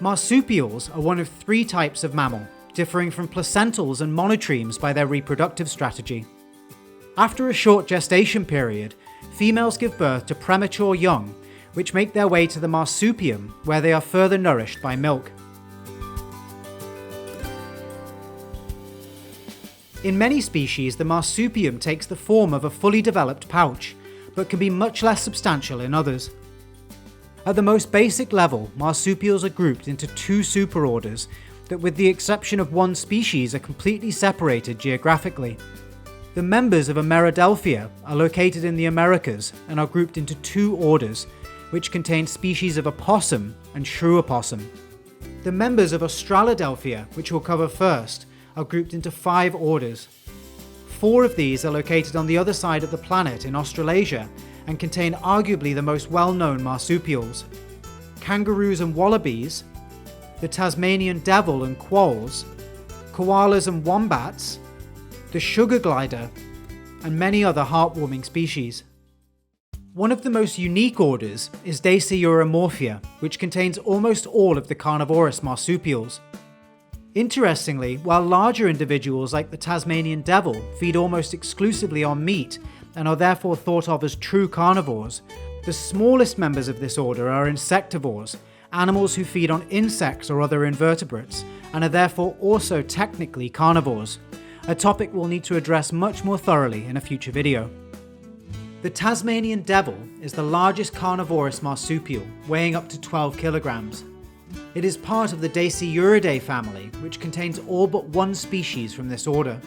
Marsupials are one of three types of mammal, differing from placentals and monotremes by their reproductive strategy. After a short gestation period, females give birth to premature young, which make their way to the marsupium, where they are further nourished by milk. In many species, the marsupium takes the form of a fully developed pouch, but can be much less substantial in others. At the most basic level, marsupials are grouped into two superorders that, with the exception of one species, are completely separated geographically. The members of Ameridelphia are located in the Americas and are grouped into two orders, which contain species of opossum and shrew opossum. The members of Australodelphia, which we'll cover first, are grouped into 5 orders. 4 of these are located on the other side of the planet in Australasia and contain arguably the most well-known marsupials: kangaroos and wallabies, the Tasmanian devil and quolls, koalas and wombats, the sugar glider, and many other heartwarming species. One of the most unique orders is Dasyuromorphia, which contains almost all of the carnivorous marsupials. Interestingly, while larger individuals like the Tasmanian devil feed almost exclusively on meat and are therefore thought of as true carnivores, the smallest members of this order are insectivores, animals who feed on insects or other invertebrates, and are therefore also technically carnivores, a topic we'll need to address much more thoroughly in a future video. The Tasmanian devil is the largest carnivorous marsupial, weighing up to 12 kilograms. It is part of the Dasyuridae family, which contains all but one species from this order.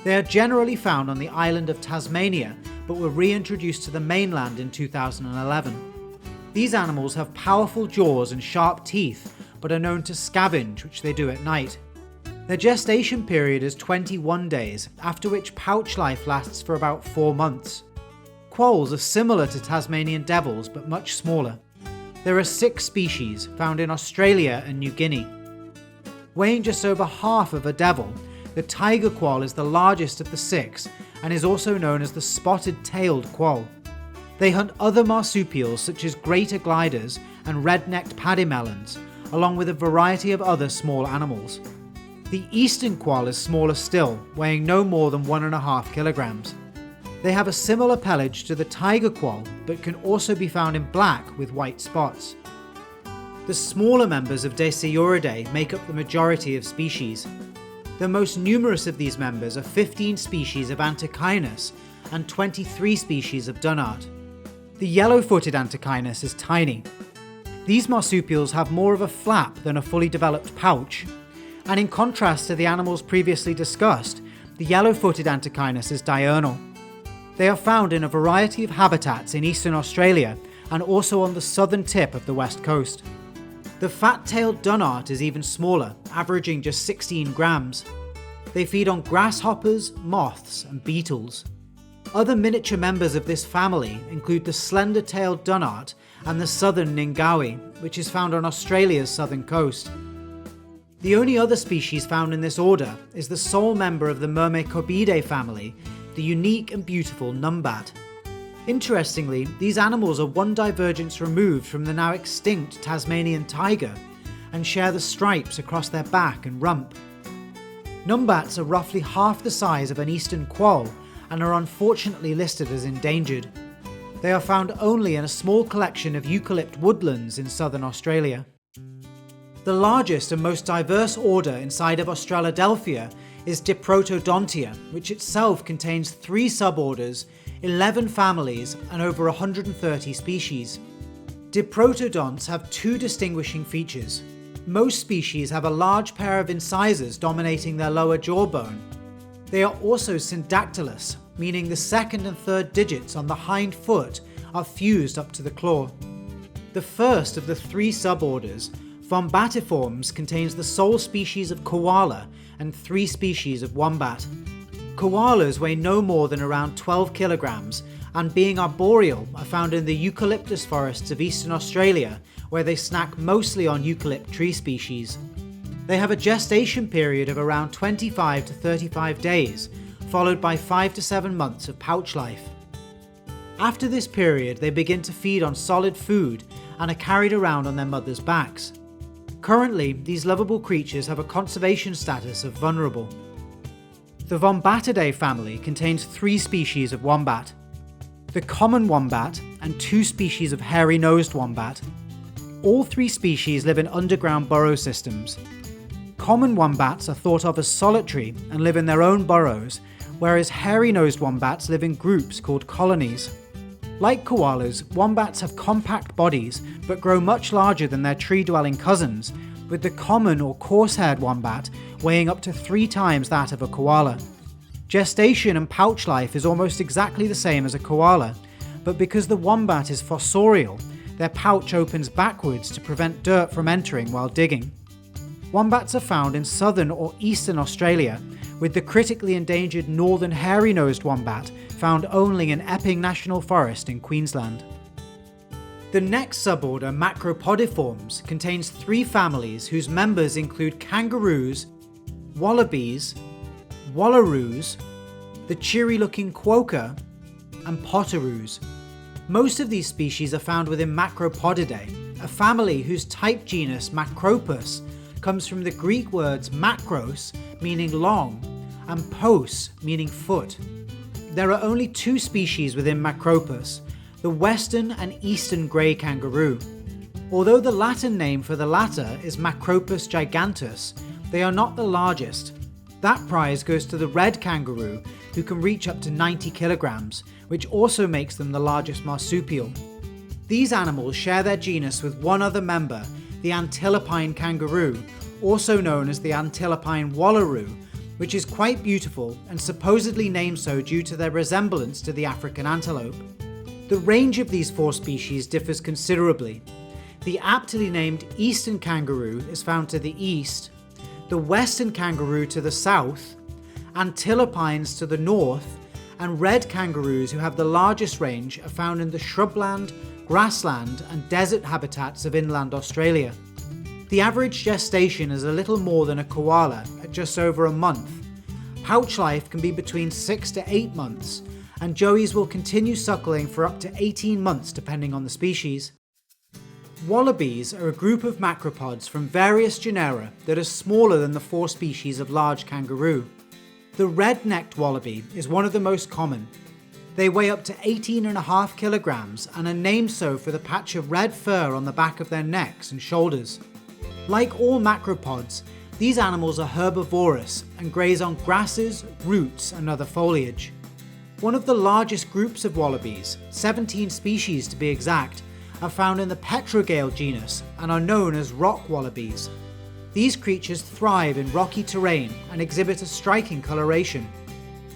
They are generally found on the island of Tasmania, but were reintroduced to the mainland in 2011. These animals have powerful jaws and sharp teeth, but are known to scavenge, which they do at night. Their gestation period is 21 days, after which pouch life lasts for about 4 months. Quolls are similar to Tasmanian devils, but much smaller. There are 6 species found in Australia and New Guinea. Weighing just over half of a devil, the tiger quoll is the largest of the 6 and is also known as the spotted-tailed quoll. They hunt other marsupials such as greater gliders and red-necked pademelons, along with a variety of other small animals. The eastern quoll is smaller still, weighing no more than 1.5 kilograms. They have a similar pelage to the tiger quoll, but can also be found in black with white spots. The smaller members of Dasyuridae make up the majority of species. The most numerous of these members are 15 species of Antechinus and 23 species of Dunnart. The yellow-footed Antechinus is tiny. These marsupials have more of a flap than a fully developed pouch, and in contrast to the animals previously discussed, the yellow-footed Antechinus is diurnal. They are found in a variety of habitats in eastern Australia and also on the southern tip of the west coast. The fat-tailed Dunnart is even smaller, averaging just 16 grams. They feed on grasshoppers, moths, and beetles. Other miniature members of this family include the slender-tailed Dunnart and the southern Ningawi, which is found on Australia's southern coast. The only other species found in this order is the sole member of the Myrmecobidae family, the unique and beautiful Numbat. Interestingly, these animals are one divergence removed from the now extinct Tasmanian tiger and share the stripes across their back and rump. Numbats are roughly half the size of an eastern quoll and are unfortunately listed as endangered. They are found only in a small collection of eucalypt woodlands in southern Australia. The largest and most diverse order inside of Australodelphia is Diprotodontia, which itself contains 3 suborders, 11 families, and over 130 species. Diprotodonts have 2 distinguishing features. Most species have a large pair of incisors dominating their lower jawbone. They are also syndactylous, meaning the second and third digits on the hind foot are fused up to the claw. The first of the 3 suborders, Vombatiformes, contains the sole species of koala and 3 species of wombat. Koalas weigh no more than around 12 kilograms and, being arboreal, are found in the eucalyptus forests of eastern Australia, where they snack mostly on eucalypt tree species. They have a gestation period of around 25 to 35 days, followed by 5 to 7 months of pouch life. After this period, they begin to feed on solid food and are carried around on their mothers' backs. Currently, these lovable creatures have a conservation status of vulnerable. The Vombatidae family contains 3 species of wombat: the common wombat and 2 species of hairy-nosed wombat. All 3 species live in underground burrow systems. Common wombats are thought of as solitary and live in their own burrows, whereas hairy-nosed wombats live in groups called colonies. Like koalas, wombats have compact bodies but grow much larger than their tree-dwelling cousins, with the common or coarse-haired wombat weighing up to 3 times that of a koala. Gestation and pouch life is almost exactly the same as a koala, but because the wombat is fossorial, their pouch opens backwards to prevent dirt from entering while digging. Wombats are found in southern or eastern Australia, with the critically endangered northern hairy-nosed wombat found only in Epping National Forest in Queensland. The next suborder, Macropodiformes, contains 3 families whose members include kangaroos, wallabies, wallaroos, the cheery-looking quokka, and potoroos. Most of these species are found within Macropodidae, a family whose type genus Macropus comes from the Greek words makros, meaning long, and pos, meaning foot. There are only 2 species within Macropus, the western and eastern grey kangaroo. Although the Latin name for the latter is Macropus gigantus, they are not the largest. That prize goes to the red kangaroo, who can reach up to 90 kilograms, which also makes them the largest marsupial. These animals share their genus with one other member, the antilopine kangaroo, also known as the antilopine wallaroo, which is quite beautiful and supposedly named so due to their resemblance to the African antelope. The range of these 4 species differs considerably. The aptly named eastern kangaroo is found to the east, the western kangaroo to the south, antilopines to the north, and red kangaroos, who have the largest range, are found in the shrubland, grassland, and desert habitats of inland Australia. The average gestation is a little more than a koala, at just over a month. Pouch life can be between 6 to 8 months, and joeys will continue suckling for up to 18 months depending on the species. Wallabies are a group of macropods from various genera that are smaller than the 4 species of large kangaroo. The red-necked wallaby is one of the most common. They weigh up to 18.5 kilograms and are named so for the patch of red fur on the back of their necks and shoulders. Like all macropods, these animals are herbivorous and graze on grasses, roots, and other foliage. One of the largest groups of wallabies, 17 species to be exact, are found in the petrogale genus and are known as rock wallabies. These creatures thrive in rocky terrain and exhibit a striking coloration.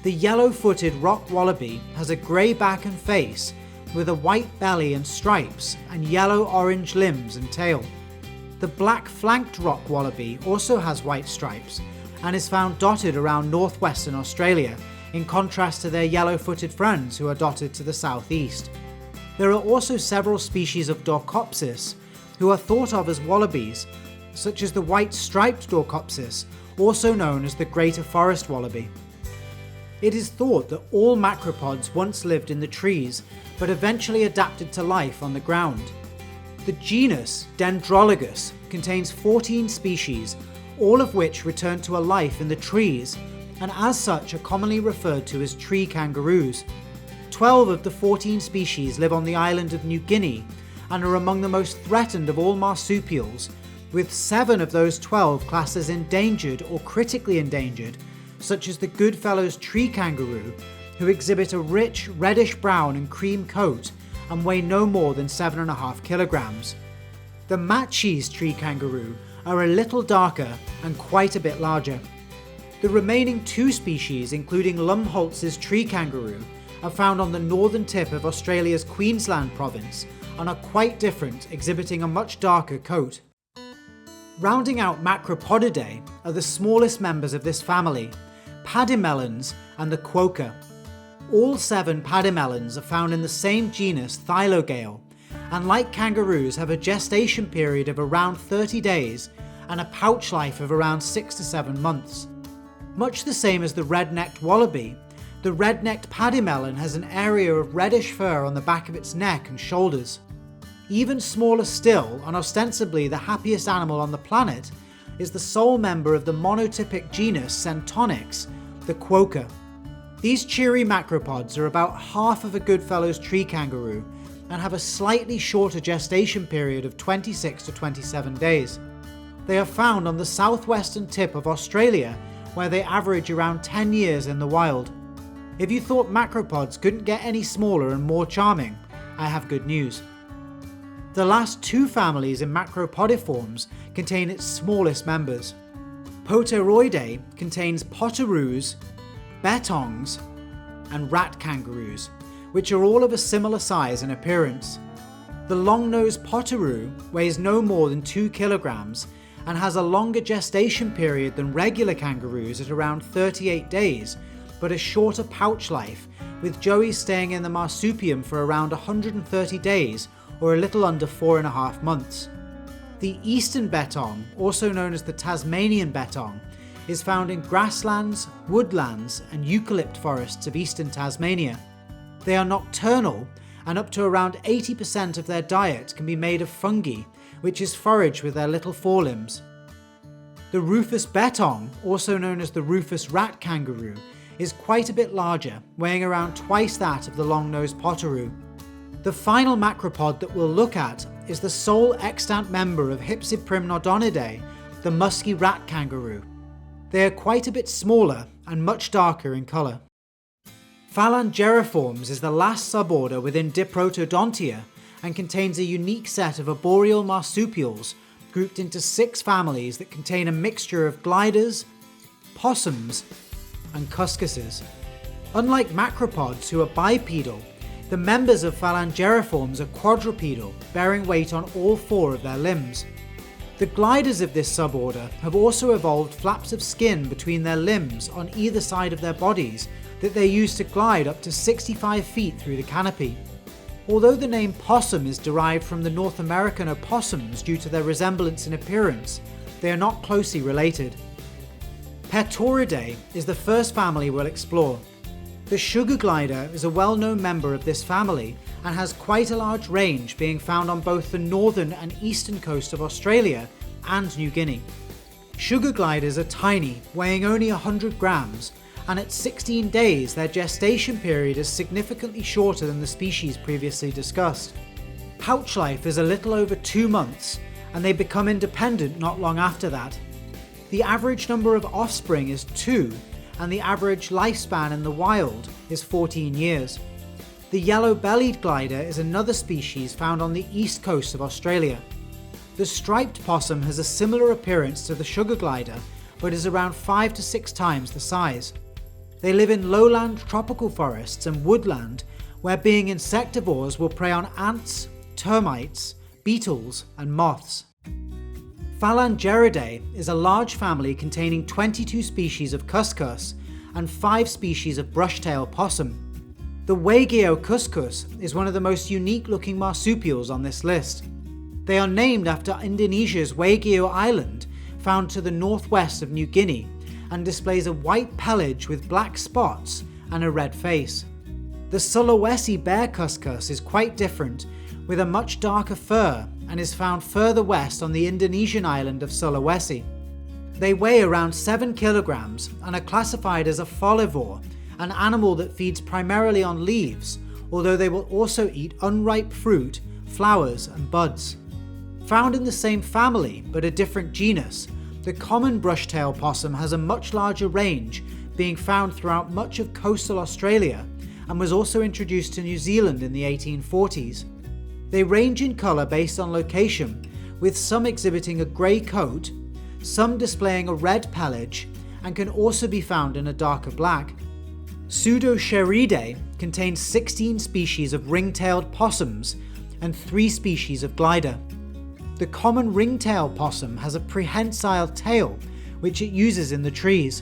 The yellow-footed rock wallaby has a grey back and face, with a white belly and stripes, and yellow-orange limbs and tail. The black-flanked rock wallaby also has white stripes, and is found dotted around northwestern Australia, in contrast to their yellow-footed friends who are dotted to the southeast. There are also several species of Dorcopsis, who are thought of as wallabies, such as the white-striped Dorcopsis, also known as the greater forest wallaby. It is thought that all macropods once lived in the trees, but eventually adapted to life on the ground. The genus Dendrologus contains 14 species, all of which return to a life in the trees, and as such are commonly referred to as tree kangaroos. 12 of the 14 species live on the island of New Guinea, and are among the most threatened of all marsupials, with 7 of those 12 classed as endangered or critically endangered, such as the Goodfellow's tree kangaroo, who exhibit a rich reddish-brown and cream coat and weigh no more than 7.5 kilograms. The Matschie's tree kangaroo are a little darker and quite a bit larger. The remaining 2 species, including Lumholtz's tree kangaroo, are found on the northern tip of Australia's Queensland province and are quite different, exhibiting a much darker coat. Rounding out Macropodidae are the smallest members of this family, pademelons and the quokka. All 7 pademelons are found in the same genus Thylogale, and like kangaroos have a gestation period of around 30 days and a pouch life of around 6 to 7 months. Much the same as the red-necked wallaby, the red-necked pademelon has an area of reddish fur on the back of its neck and shoulders. Even smaller still, and ostensibly the happiest animal on the planet, is the sole member of the monotypic genus Centonyx, the Quokka. These cheery macropods are about half of a Goodfellow's tree kangaroo and have a slightly shorter gestation period of 26 to 27 days. They are found on the southwestern tip of Australia, where they average around 10 years in the wild. If you thought macropods couldn't get any smaller and more charming, I have good news. The last two families in Macropodiformes contain its smallest members. Poteroidae contains potoroos, bettongs, and rat kangaroos, which are all of a similar size and appearance. The long-nosed potoroo weighs no more than 2 kilograms and has a longer gestation period than regular kangaroos at around 38 days, but a shorter pouch life, with joeys staying in the marsupium for around 130 days or a little under 4.5 months. The eastern bettong, also known as the Tasmanian bettong, is found in grasslands, woodlands and eucalypt forests of eastern Tasmania. They are nocturnal, and up to around 80% of their diet can be made of fungi, which is foraged with their little forelimbs. The rufous bettong, also known as the rufous rat kangaroo, is quite a bit larger, weighing around twice that of the long-nosed potoroo. The final macropod that we'll look at is the sole extant member of Hypsiprimnodonidae, the musky rat kangaroo. They are quite a bit smaller and much darker in colour. Phalangeriformes is the last suborder within Diprotodontia and contains a unique set of arboreal marsupials grouped into 6 families that contain a mixture of gliders, possums, and cuscuses. Unlike macropods, who are bipedal, the members of Phalangeriformes are quadrupedal, bearing weight on all 4 of their limbs. The gliders of this suborder have also evolved flaps of skin between their limbs on either side of their bodies that they use to glide up to 65 feet through the canopy. Although the name possum is derived from the North American opossums due to their resemblance in appearance, they are not closely related. Petoridae is the first family we'll explore. The sugar glider is a well-known member of this family and has quite a large range, being found on both the northern and eastern coast of Australia and New Guinea. Sugar gliders are tiny, weighing only 100 grams, and at 16 days their gestation period is significantly shorter than the species previously discussed. Pouch life is a little over 2 months, and they become independent not long after that. The average number of offspring is 2, and the average lifespan in the wild is 14 years. The yellow-bellied glider is another species found on the east coast of Australia. The striped possum has a similar appearance to the sugar glider, but is around 5 to 6 times the size. They live in lowland tropical forests and woodland, where being insectivores will prey on ants, termites, beetles, and moths. Phalangeridae is a large family containing 22 species of cuscus and 5 species of brushtail possum. The Wageo cuscus is one of the most unique-looking marsupials on this list. They are named after Indonesia's Wageo Island, found to the northwest of New Guinea, and displays a white pelage with black spots and a red face. The Sulawesi bear cuscus is quite different, with a much darker fur, and is found further west on the Indonesian island of Sulawesi. They weigh around 7 kilograms and are classified as a folivore, an animal that feeds primarily on leaves, although they will also eat unripe fruit, flowers, and buds. Found in the same family but a different genus, the common brushtail possum has a much larger range, being found throughout much of coastal Australia, and was also introduced to New Zealand in the 1840s. They range in colour based on location, with some exhibiting a grey coat, some displaying a red pelage, and can also be found in a darker black. Pseudocheridae contains 16 species of ring-tailed possums and 3 species of glider. The common ring-tailed possum has a prehensile tail, which it uses in the trees.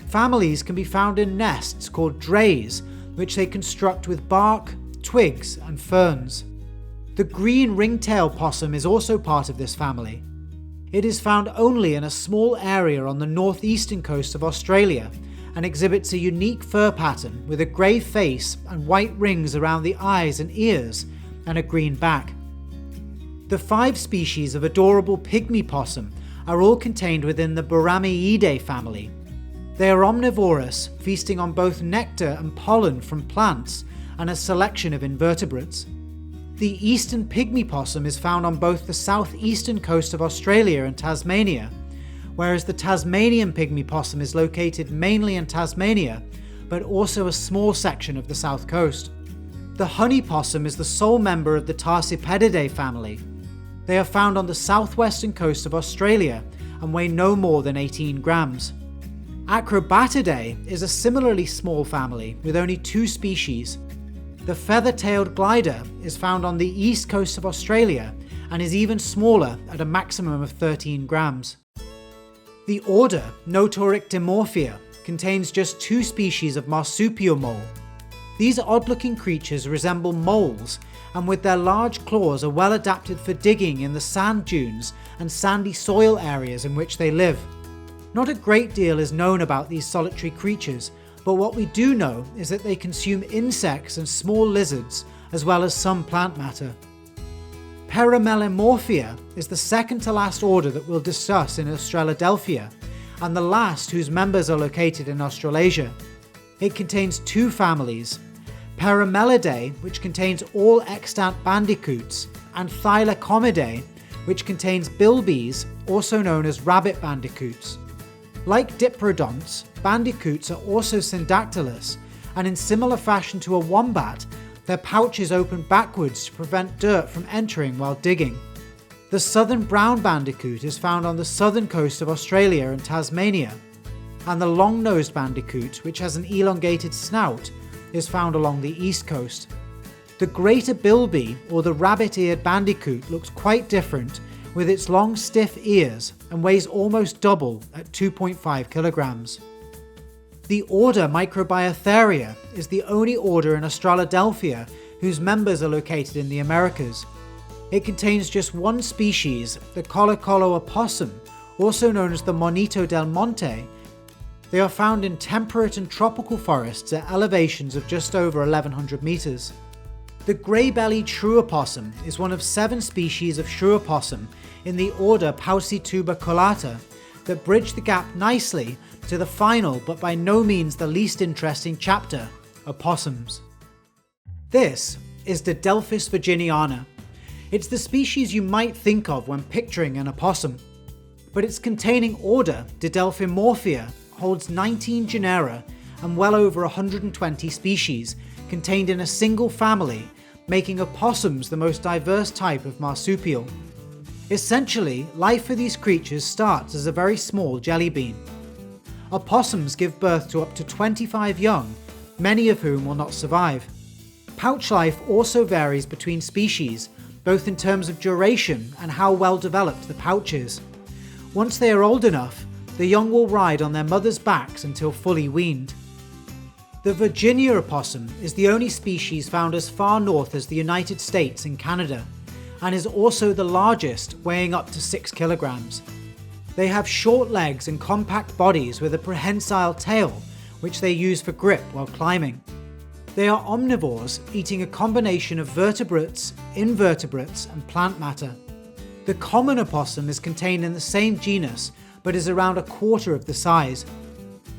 Families can be found in nests called drays, which they construct with bark, twigs, and ferns. The green ring-tail possum is also part of this family. It is found only in a small area on the northeastern coast of Australia and exhibits a unique fur pattern with a grey face and white rings around the eyes and ears and a green back. The 5 species of adorable pygmy possum are all contained within the Boramiidae family. They are omnivorous, feasting on both nectar and pollen from plants and a selection of invertebrates. The eastern pygmy possum is found on both the southeastern coast of Australia and Tasmania, whereas the Tasmanian pygmy possum is located mainly in Tasmania, but also a small section of the south coast. The honey possum is the sole member of the Tarsipedidae family. They are found on the southwestern coast of Australia and weigh no more than 18 grams. Acrobatidae is a similarly small family with only 2 species. The feather-tailed glider is found on the east coast of Australia and is even smaller at a maximum of 13 grams. The order Diprotodontia contains just 2 species of marsupial mole. These odd-looking creatures resemble moles and with their large claws are well adapted for digging in the sand dunes and sandy soil areas in which they live. Not a great deal is known about these solitary creatures, but what we do know is that they consume insects and small lizards, as well as some plant matter. Phalangeriformes is the second to last order that we'll discuss in Australadelphia, and the last whose members are located in Australasia. It contains 2 families, Paramelidae, which contains all extant bandicoots, and Thylacomidae, which contains bilbies, also known as rabbit bandicoots. Like diprotodonts, bandicoots are also syndactylous, and in similar fashion to a wombat, their pouches open backwards to prevent dirt from entering while digging. The southern brown bandicoot is found on the southern coast of Australia and Tasmania, and the long-nosed bandicoot, which has an elongated snout, is found along the east coast. The greater bilby, or the rabbit-eared bandicoot, looks quite different, with its long stiff ears, and weighs almost double at 2.5 kilograms. The order Microbiotharia is the only order in Australadelphia whose members are located in the Americas. It contains just 1 species, the Colo opossum, also known as the Monito del Monte. They are found in temperate and tropical forests at elevations of just over 1100 meters. The grey-bellied shrew opossum is one of 7 species of shrew opossum in the order Paucituberculata that bridge the gap nicely to the final but by no means the least interesting chapter, opossums. This is Didelphis virginiana. It's the species you might think of when picturing an opossum, but its containing order Didelphimorphia holds 19 genera and well over 120 species contained in a single family, making opossums the most diverse type of marsupial. Essentially, life for these creatures starts as a very small jelly bean. Opossums give birth to up to 25 young, many of whom will not survive. Pouch life also varies between species, both in terms of duration and how well developed the pouch is. Once they are old enough, the young will ride on their mother's backs until fully weaned. The Virginia opossum is the only species found as far north as the United States and Canada, and is also the largest, weighing up to 6 kilograms. They have short legs and compact bodies with a prehensile tail, which they use for grip while climbing. They are omnivores, eating a combination of vertebrates, invertebrates, and plant matter. The common opossum is contained in the same genus, but is around a quarter of the size.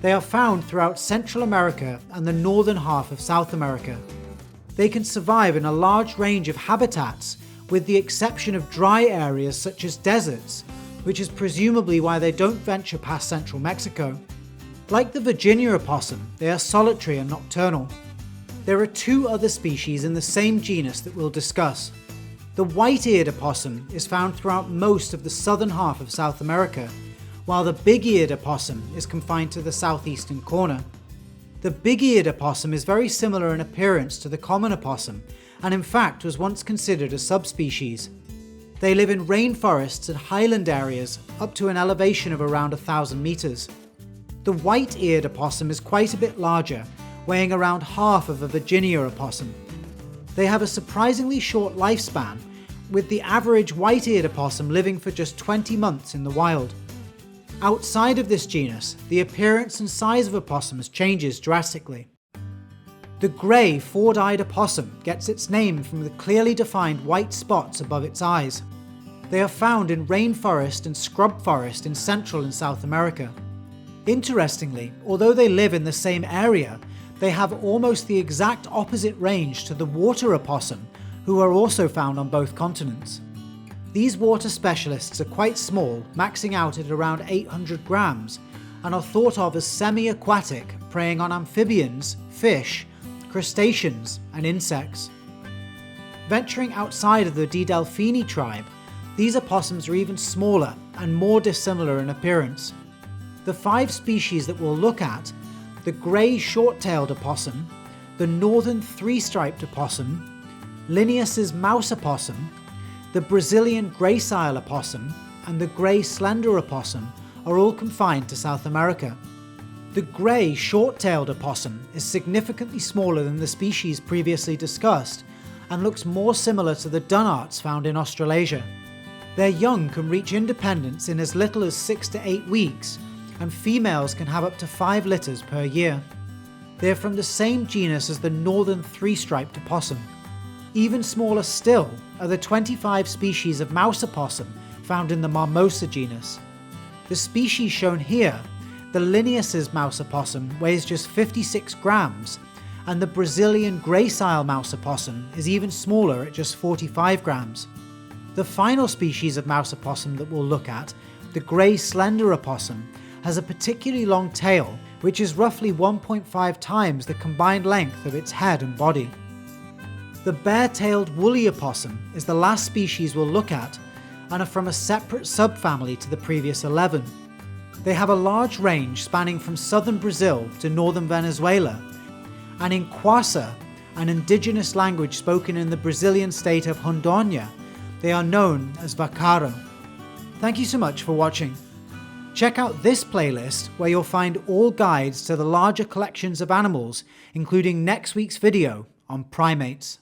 They are found throughout Central America and the northern half of South America. They can survive in a large range of habitats, with the exception of dry areas such as deserts, which is presumably why they don't venture past central Mexico. Like the Virginia opossum, they are solitary and nocturnal. There are 2 other species in the same genus that we'll discuss. The white-eared opossum is found throughout most of the southern half of South America, while the big-eared opossum is confined to the southeastern corner. The big-eared opossum is very similar in appearance to the common opossum, and in fact was once considered a subspecies. They live in rainforests and highland areas up to an elevation of around 1,000 meters. The white-eared opossum is quite a bit larger, weighing around half of a Virginia opossum. They have a surprisingly short lifespan, with the average white-eared opossum living for just 20 months in the wild. Outside of this genus, the appearance and size of opossums changes drastically. The grey, 4-eyed opossum gets its name from the clearly defined white spots above its eyes. They are found in rainforest and scrub forest in Central and South America. Interestingly, although they live in the same area, they have almost the exact opposite range to the water opossum, who are also found on both continents. These water specialists are quite small, maxing out at around 800 grams, and are thought of as semi-aquatic, preying on amphibians, fish, crustaceans, and insects. Venturing outside of the Didelphini tribe, these opossums are even smaller and more dissimilar in appearance. The 5 species that we'll look at, the grey short-tailed opossum, the northern three-striped opossum, Linnaeus's mouse opossum, the Brazilian gracile opossum, and the grey slender opossum are all confined to South America. The grey short-tailed opossum is significantly smaller than the species previously discussed and looks more similar to the Dunarts found in Australasia. Their young can reach independence in as little as 6 to 8 weeks, and females can have up to 5 litters per year. They are from the same genus as the northern three-striped opossum. Even smaller still are the 25 species of mouse opossum found in the Marmosa genus. The species shown here, the Linnaeus's mouse opossum, weighs just 56 grams, and the Brazilian gracile mouse opossum is even smaller at just 45 grams. The final species of mouse opossum that we'll look at, the grey slender opossum, has a particularly long tail, which is roughly 1.5 times the combined length of its head and body. The bare-tailed woolly opossum is the last species we'll look at, and are from a separate subfamily to the previous 11. They have a large range spanning from southern Brazil to northern Venezuela, and in Quokka, an indigenous language spoken in the Brazilian state of Rondônia, they are known as vaquero. Thank you so much for watching. Check out this playlist where you'll find all guides to the larger collections of animals, including next week's video on primates.